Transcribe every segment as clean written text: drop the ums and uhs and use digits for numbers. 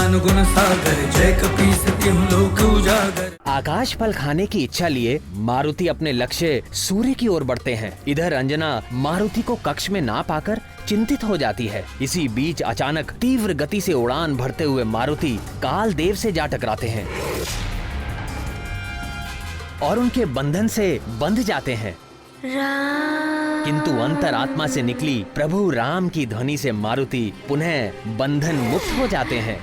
ज्ञान गुण सागर, जय कपीस तिहुँ लोक उजागर। आकाश फल खाने की इच्छा लिए मारुति अपने लक्ष्य सूर्य की ओर बढ़ते हैं। इधर अंजना मारुति को कक्ष में ना पाकर चिंतित हो जाती है। इसी बीच अचानक तीव्र गति से उड़ान भरते हुए मारुति काल देव से जा टकराते हैं और उनके बंधन से बंध जाते हैं। किंतु अंतरात्मा से निकली प्रभु राम की ध्वनि से मारुति पुनः बंधन मुक्त हो जाते हैं।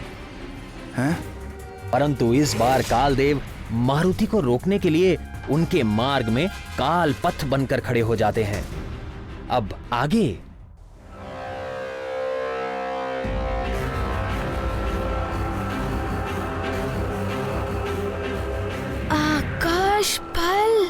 परंतु इस बार कालदेव मारुति को रोकने के लिए उनके मार्ग में काल पथ बनकर खड़े हो जाते हैं। अब आगे आकाश फल।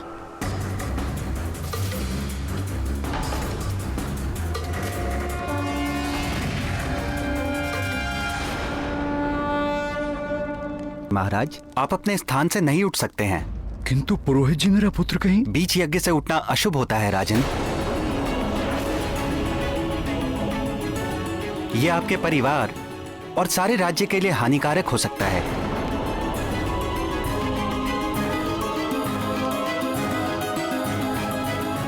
महाराज, आप अपने स्थान से नहीं उठ सकते हैं। किंतु पुरोहित जी मेरा पुत्र कहीं। बीच यज्ञ से उठना अशुभ होता है राजन। ये आपके परिवार और सारे राज्य के लिए हानिकारक हो सकता है।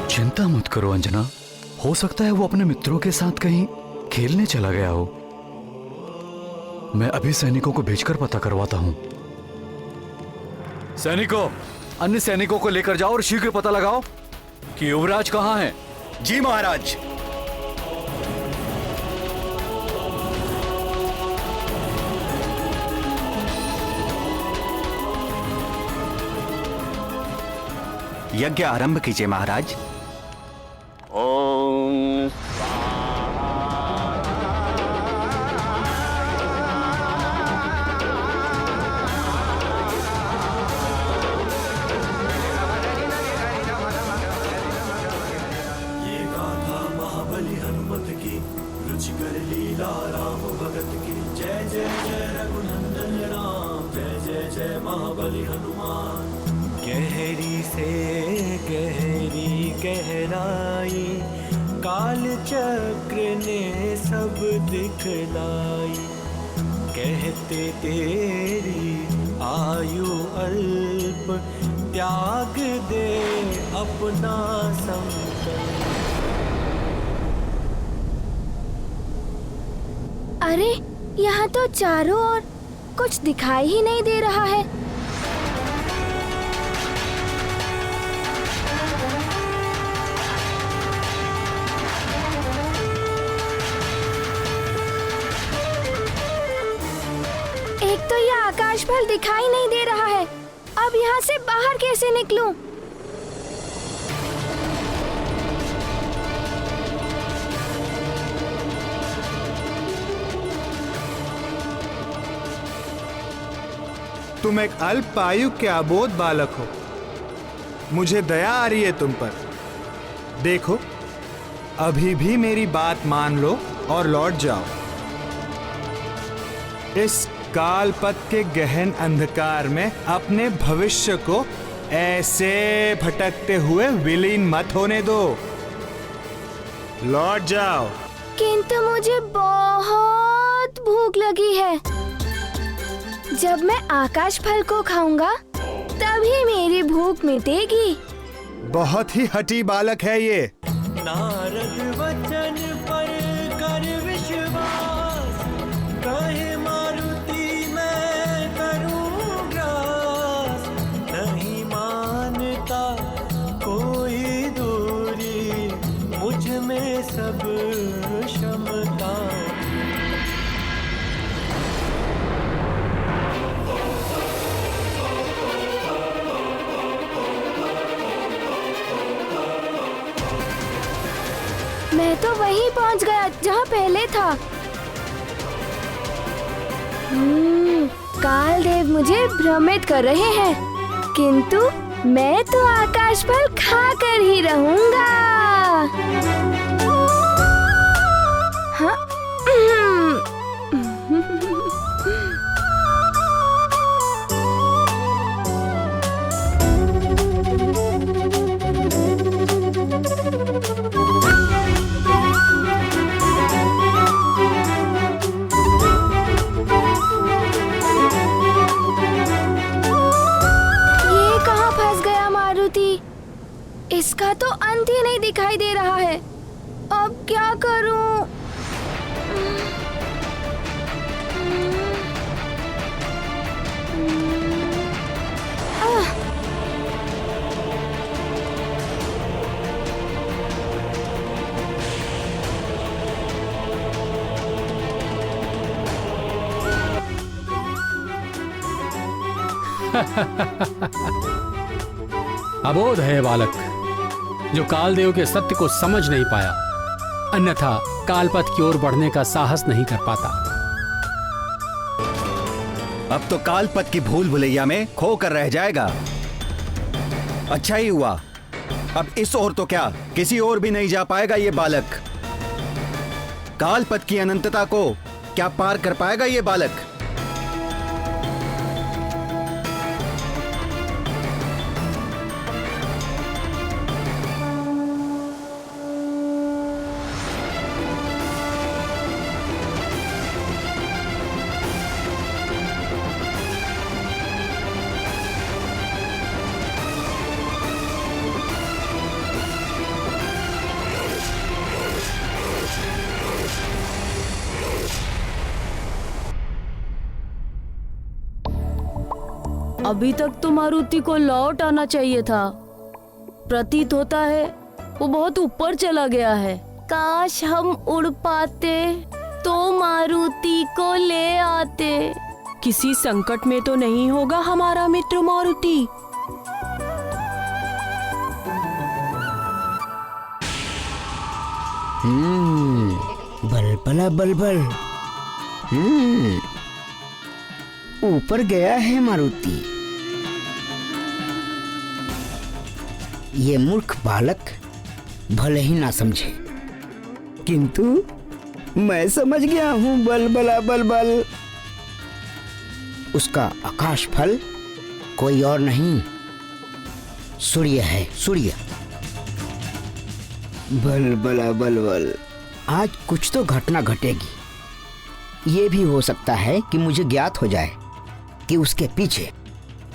चिंता मत करो अंजना, हो सकता है वो अपने मित्रों के साथ कहीं खेलने चला गया हो। मैं अभी सैनिकों को भेजकर पता करवाता हूं। सैनिकों, अन्य सैनिकों को लेकर जाओ और शीघ्र पता लगाओ कि युवराज कहां है। जी महाराज। यज्ञ आरंभ कीजिए महाराज। ओम गहरी से गहरी गहराई, काल चक्र ने सब दिखलाई। कहते तेरी आयु अल्प, त्याग दे अपना संकल्प। अरे यहाँ तो चारों ओर कुछ दिखाई ही नहीं दे रहा है। एक तो यह आकाश फल दिखाई नहीं दे रहा है। अब यहाँ से बाहर कैसे निकलूं? तुम एक अल्पायु के अबोध बालक हो। मुझे दया आ रही है तुम पर। देखो, अभी भी मेरी बात मान लो और लौट जाओ। इस कालपथ के गहन अंधकार में अपने भविष्य को ऐसे भटकते हुए विलीन मत होने दो। लौट जाओ। किंतु मुझे बहुत भूख लगी है। जब मैं आकाश फल को खाऊंगा तभी मेरी भूख मिटेगी। बहुत ही हठी बालक है ये। नारद वचन पर कर विश्वास, कहे मारुति मैं करूं ग्रास। नहीं मानता कोई दूरी, मुझ में सब क्षमता। मैं तो वहीं पहुंच गया जहां पहले था। कालदेव मुझे भ्रमित कर रहे हैं, किंतु मैं तो आकाश फल खाकर ही रहूंगा। हाँ? इसका तो अंत ही नहीं दिखाई दे रहा है। अब क्या करूं? अबोध है बालक, जो कालदेव के सत्य को समझ नहीं पाया, अन्यथा कालपथ की ओर बढ़ने का साहस नहीं कर पाता। अब तो कालपथ की भूल भुलैया में खो कर रह जाएगा। अच्छा ही हुआ, अब इस ओर तो क्या किसी और भी नहीं जा पाएगा ये बालक। कालपथ की अनंतता को क्या पार कर पाएगा ये बालक। अभी तक तो मारुति को लौट आना चाहिए था। प्रतीत होता है वो बहुत ऊपर चला गया है। काश हम उड़ पाते तो मारुति को ले आते। किसी संकट में तो नहीं होगा हमारा मित्र मारुति? बलबला बलबल। ऊपर गया है मारुति। ये मूर्ख बालक भले ही ना समझे, किंतु मैं समझ गया हूँ। बलबला बलबल, उसका आकाश फल कोई और नहीं, सूर्य है, सूर्य। बलबला बलबल, आज कुछ तो घटना घटेगी। ये भी हो सकता है कि मुझे ज्ञात हो जाए कि उसके पीछे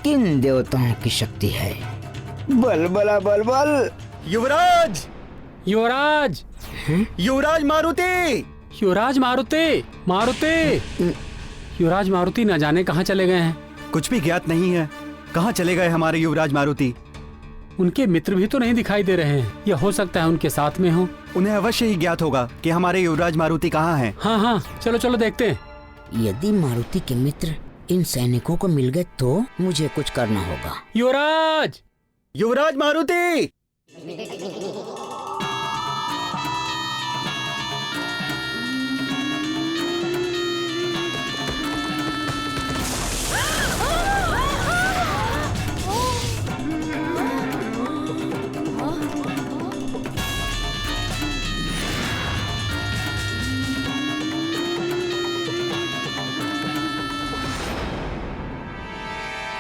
किन देवताओं की शक्ति है। बलबला बलबल। युवराज, युवराज, युवराज मारुति, युवराज मारुति, मारुति, युवराज मारुति न जाने कहाँ चले गए हैं। कुछ भी ज्ञात नहीं है। कहाँ चले गए हमारे युवराज मारुति? उनके मित्र भी तो नहीं दिखाई दे रहे हैं। यह हो सकता है उनके साथ में हो। उन्हें अवश्य ही ज्ञात होगा कि हमारे युवराज मारुति कहाँ हैं। हाँ हाँ, चलो चलो देखते हैं। यदि मारुति के मित्र इन सैनिकों को मिल गए तो मुझे कुछ करना होगा। युवराज, युवराज मारुति।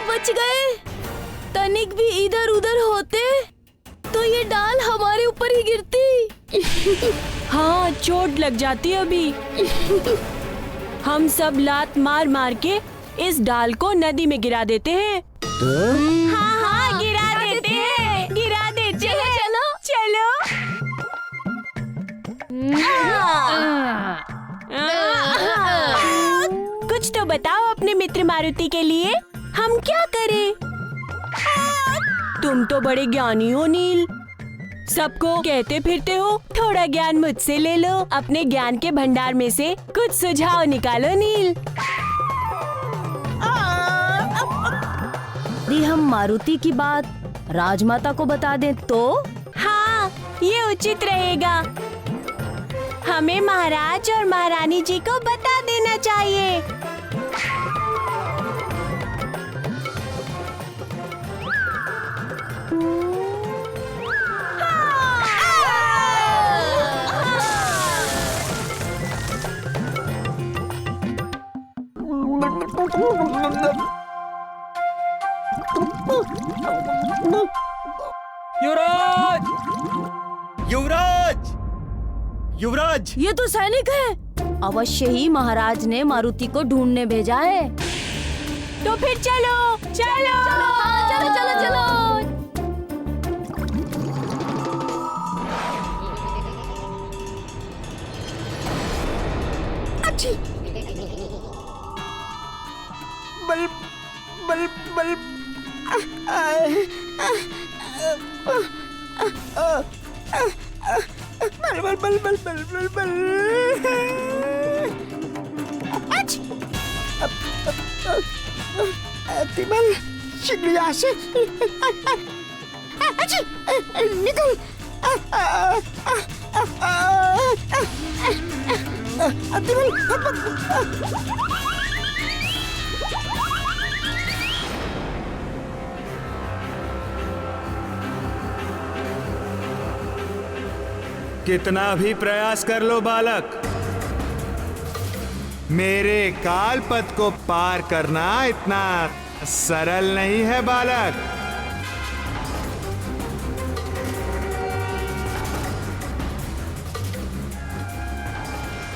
बच गए। तनिक भी इधर उधर होते तो ये डाल हमारे ऊपर ही गिरती। हाँ, चोट लग जाती अभी। हम सब लात मार मार के इस डाल को नदी में गिरा देते हैं। हाँ हाँ, गिरा देते हैं, गिरा देते हैं। चलो चलो। कुछ तो बताओ अपने मित्र मारुति के लिए, हम क्या करें? तुम तो बड़े ज्ञानी हो नील, सबको कहते फिरते हो। थोड़ा ज्ञान मुझसे ले लो, अपने ज्ञान के भंडार में से कुछ सुझाव निकालो नील। यदि हम मारुति की बात राजमाता को बता दें तो? हाँ, ये उचित रहेगा। हमें महाराज और महारानी जी को बता देना चाहिए। युवराज, युवराज, युवराज। ये तो सैनिक है। अवश्य ही महाराज ने मारुति को ढूंढने भेजा है। तो फिर चलो चलो चलो चलो चलो। बल बल बल बल बल बल बल बल बल बल तिमल शीघ्र यहाँ से निकल। कितना भी प्रयास कर लो बालक, मेरे काल पथ को पार करना इतना सरल नहीं है बालक।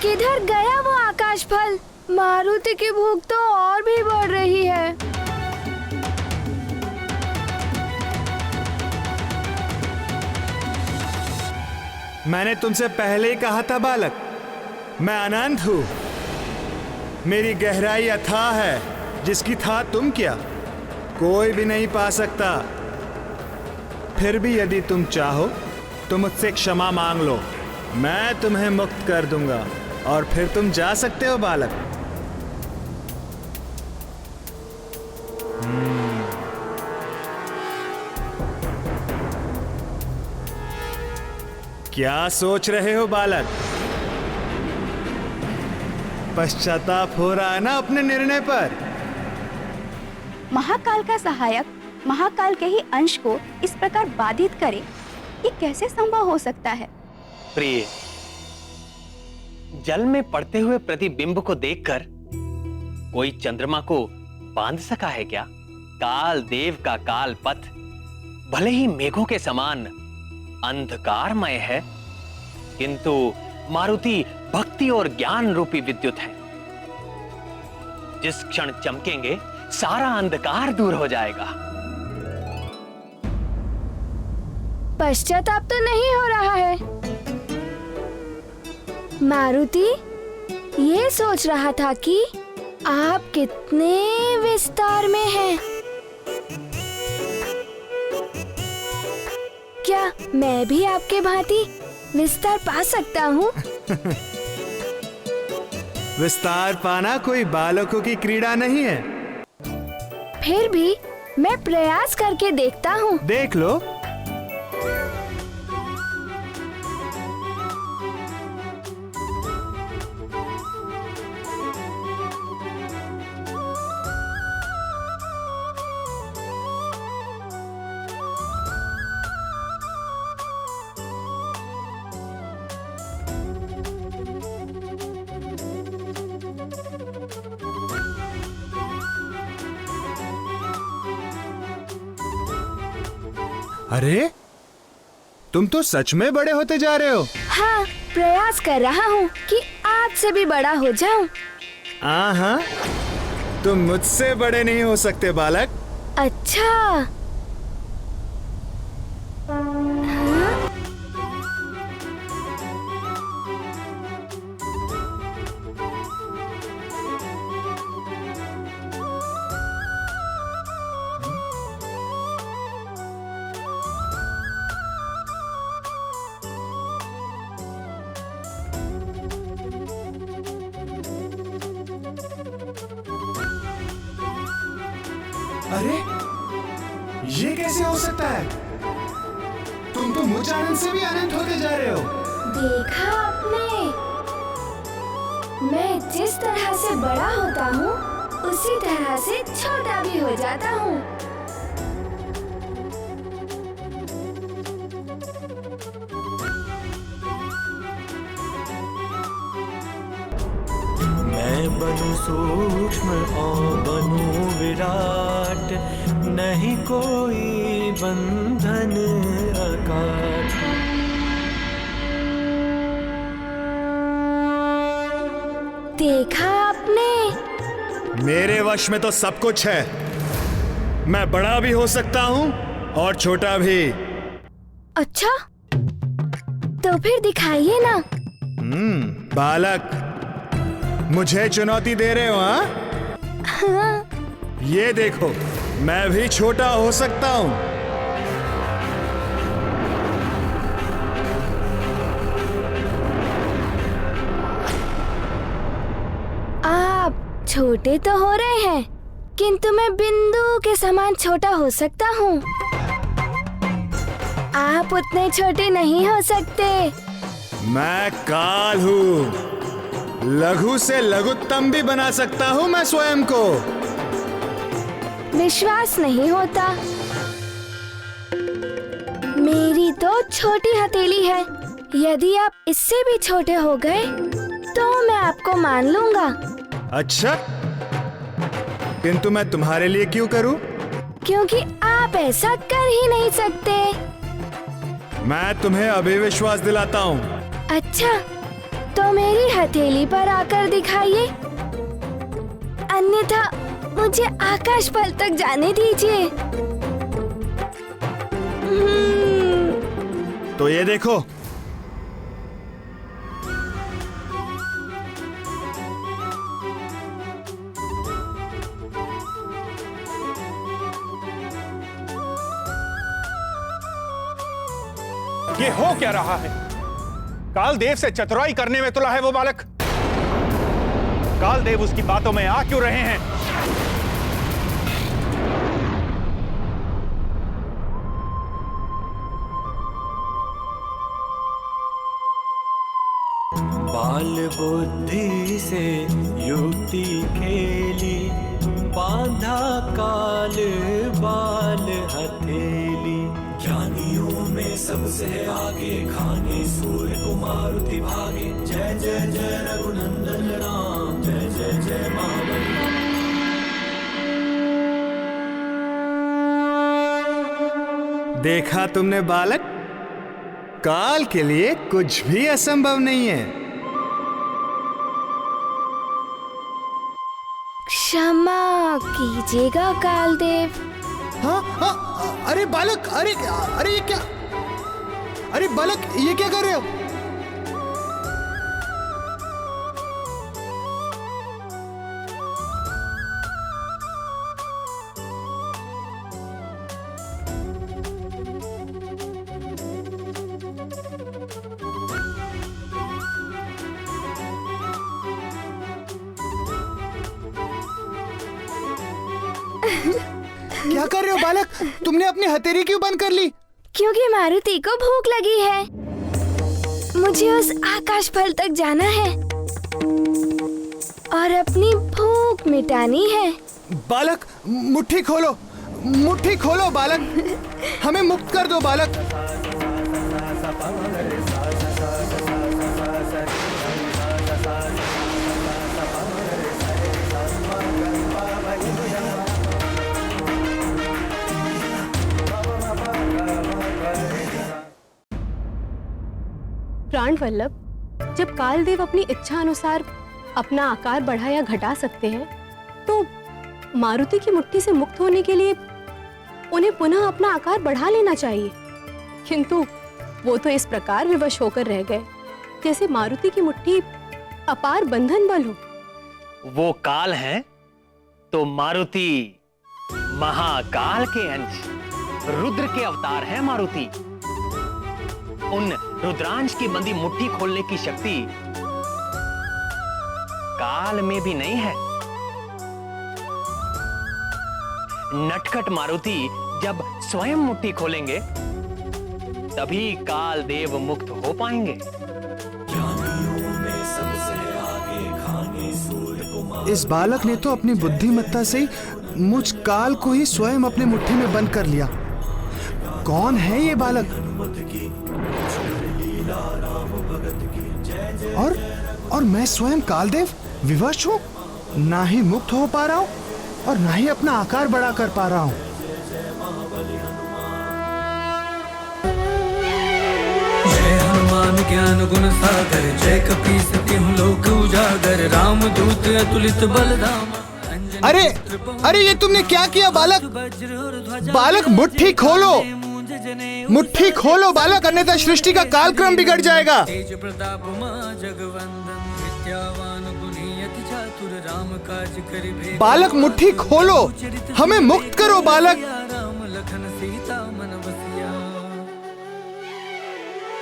किधर गया वो आकाश फल? मारुति की भूख तो और भी बढ़ रही है। मैंने तुमसे पहले ही कहा था बालक, मैं अनंत हूं, मेरी गहराई अथाह है, जिसकी था तुम क्या कोई भी नहीं पा सकता। फिर भी यदि तुम चाहो तो मुझसे क्षमा मांग लो, मैं तुम्हें मुक्त कर दूंगा और फिर तुम जा सकते हो बालक। क्या सोच रहे हो बालक? पश्चाताप हो रहा है ना अपने निर्णय पर? महाकाल का सहायक महाकाल के ही अंश को इस प्रकार बाधित करे, ये कैसे संभव हो सकता है? प्रिय, जल में पड़ते हुए प्रतिबिंब को देखकर कोई चंद्रमा को बांध सका है क्या? काल देव का काल पथ भले ही मेघों के समान अंधकारमय है, किंतु मारुति भक्ति और ज्ञान रूपी विद्युत है। जिस क्षण चमकेंगे सारा अंधकार दूर हो जाएगा। पश्चाताप तो नहीं हो रहा है। मारुति ये सोच रहा था कि आप कितने विस्तार में हैं। क्या मैं भी आपके भांति विस्तार पा सकता हूँ? विस्तार पाना कोई बालकों की क्रीड़ा नहीं है। फिर भी मैं प्रयास करके देखता हूँ। देख लो। अरे तुम तो सच में बड़े होते जा रहे हो। हाँ, प्रयास कर रहा हूँ कि आपसे भी बड़ा हो जाऊं। हाँ, तुम मुझसे बड़े नहीं हो सकते बालक। अच्छा। अरे ये कैसे हो सकता है? तुम तो मुझ आनंद से भी अनंत होते जा रहे हो। देखा आपने? मैं जिस तरह से बड़ा होता हूँ उसी तरह से छोटा भी हो जाता हूँ। मैं बनूं सूक्ष्म और बनूं विराट, नहीं कोई बंधन अकाट। देखा आपने? मेरे वश में तो सब कुछ है। मैं बड़ा भी हो सकता हूँ और छोटा भी। अच्छा, तो फिर दिखाइए ना। बालक, मुझे चुनौती दे रहे हो? हाँ? हाँ, ये देखो, मैं भी छोटा हो सकता हूँ। आप छोटे तो हो रहे हैं, किंतु मैं बिंदु के समान छोटा हो सकता हूँ। आप उतने छोटे नहीं हो सकते। मैं काल हूँ, लघु से लघुत्तम भी बना सकता हूँ मैं स्वयं को। विश्वास नहीं होता। मेरी तो छोटी हथेली है। यदि आप इससे भी छोटे हो गए तो मैं आपको मान लूंगा। अच्छा, किंतु मैं तुम्हारे लिए क्यों करूं? क्योंकि आप ऐसा कर ही नहीं सकते। मैं तुम्हें अभी विश्वास दिलाता हूँ। अच्छा, तो मेरी हथेली पर आकर दिखाइए, अन्यथा मुझे आकाश पल तक जाने दीजिए। तो ये देखो, ये हो क्या रहा है? कालदेव से चतुराई करने में तुला है वो बालक। कालदेव उसकी बातों में आ क्यों रहे हैं? बाल बुद्धि से युक्ति खेली, बांधा काल बाल हथेली। ज्ञानियों में सबसे आगे, खाने सूर्य को मारुति भागे। जय जय जय रघुनंदन राम, जय जय जय महाबली। देखा तुमने बालक, काल के लिए कुछ भी असंभव नहीं है। क्षमा कीजिएगा कालदेव। हाँ हाँ, अरे बालक, अरे अरे ये क्या? अरे बालक, ये क्या कर रहे हो? क्या कर रहे हो बालक? तुमने अपनी हथेली क्यों बंद कर ली? क्योंकि मारुति को भूख लगी है। मुझे उस आकाश फल तक जाना है और अपनी भूख मिटानी है। बालक, मुट्ठी खोलो, मुट्ठी खोलो बालक, हमें मुक्त कर दो बालक। प्राण वल्लभ, जब कालदेव अपनी इच्छा अनुसार अपना आकार बढ़ा या घटा सकते हैं, तो मारुति की मुट्ठी से मुक्त होने के लिए उन्हें पुनः अपना आकार बढ़ा लेना चाहिए। किंतु वो तो इस प्रकार विवश होकर रह गए जैसे मारुति की मुट्ठी अपार बंधन बल हो। वो काल हैं, तो मारुति महाकाल के अंश, रुद्र के अवतार हैं मारुति। उन रुद्रांश की बंदी मुट्ठी खोलने की शक्ति काल में भी नहीं है। नटखट मारुति जब स्वयं मुट्ठी खोलेंगे तभी काल देव मुक्त हो पाएंगे। इस बालक ने तो अपनी बुद्धिमत्ता से मुझ काल को ही स्वयं अपने मुट्ठी में बंद कर लिया। कौन है ये बालक? और मैं स्वयं कालदेव विवश हूँ, ना ही मुक्त हो पा रहा हूँ और ना ही अपना आकार बड़ा कर पा रहा हूँ। जय हनुमान ज्ञान गुण सागर, जय कपीस तिहुँ लोक उजागर। राम दूत अतुलित बलधामा। अरे अरे, ये तुमने क्या किया बालक? बालक, मुट्ठी खोलो, मुट्ठी खोलो बालक, अन्यथा सृष्टि का कालक्रम बिगड़ जाएगा। तेज प्रताप मां जगवंदन, विद्यावान गुणी अति चातुर। राम काज करि बालक मुट्ठी खोलो, हमें मुक्त करो बालक। राम लखन सीता मन बसिया।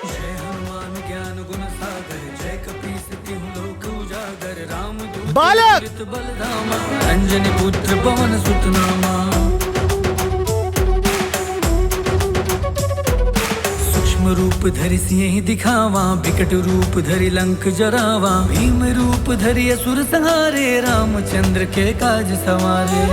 जय हनुमान ज्ञान गुण सागर जय कपीस तिहुँ लोक उजागर राम दूत बालक! अतुलित बलधामा अंजनी पुत्र पवन सुत नामा। सूक्ष्म रूप धरि सिंह दिखावा विकट रूप धरि लंक जरावा भीम रूप धरि असुर संहारे रामचंद्र के काज सवारे।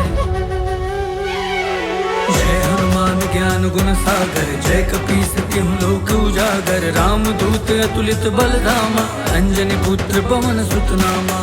जय हनुमान ज्ञान गुण सागर जय कपीस तिहुँ लोक उजागर राम दूत अतुलित बलधामा अंजनी पुत्र पवन सुत नामा।